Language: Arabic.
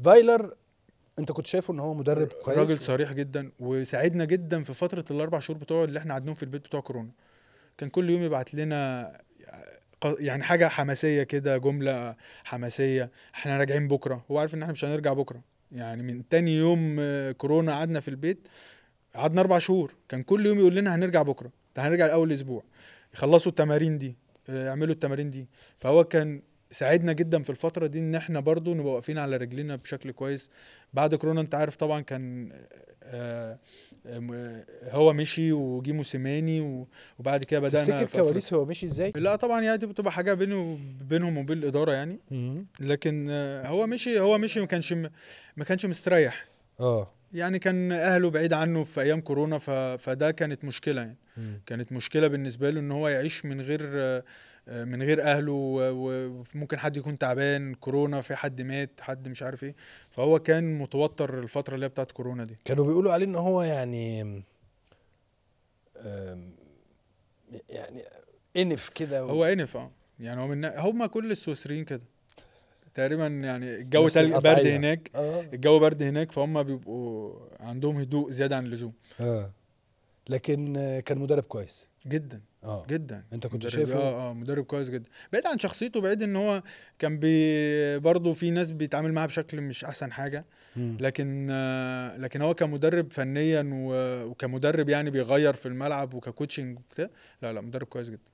فايلر انت كنت شايفه ان هو مدرب كويس؟ راجل صريح جدا، وساعدنا جدا في فتره الاربع شهور بتوع اللي احنا قعدناهم في البيت بتوع كورونا. كان كل يوم يبعت لنا يعني حاجه حماسيه كده، جمله حماسيه، احنا راجعين بكره. هو عارف ان احنا مش هنرجع بكره. يعني من تاني يوم كورونا قعدنا في البيت، قعدنا 4 شهور، كان كل يوم يقول لنا هنرجع بكره، ده هنرجع اول اسبوع، يخلصوا التمارين دي، اعملوا التمارين دي. فهو كان ساعدنا جدا في الفتره دي ان احنا برضو نبقى واقفين على رجلينا بشكل كويس. بعد كورونا انت عارف طبعا كان هو مشي وجي موسيماني وبعد كده بدأنا تفتكر في افريقيا. كواليس هو مشي ازاي؟ لا طبعا يعني دي بتبقى حاجه بينهم وبين الاداره يعني. لكن هو مشي ما كانش مستريح. اه يعني كان اهله بعيد عنه في ايام كورونا، فده كانت مشكله يعني. كانت مشكله بالنسبه له ان هو يعيش من غير اهله، وممكن حد يكون تعبان، كورونا، في حد مات، حد مش عارف ايه. فهو كان متوتر الفتره اللي هي بتاعت كورونا دي. كانوا بيقولوا عليه ان هو يعني يعني انف كده هو انف يعني هم كل السويسريين كده تقريبا. يعني الجو نفس برد القطعيه. هناك. اه الجو برد هناك، فهم بيبقوا عندهم هدوء زياده عن اللزوم. اه لكن كان مدرب كويس جدا اه. جدا. انت كنت مدرب شايفه؟ مدرب كويس جدا، بعيد عن شخصيته، بعيد ان هو كان برضه في ناس بيتعامل معاه بشكل مش احسن حاجه. مم. لكن هو كمدرب فنيا وكمدرب يعني بيغير في الملعب وككوتشنج وكده. لا لا، مدرب كويس جدا.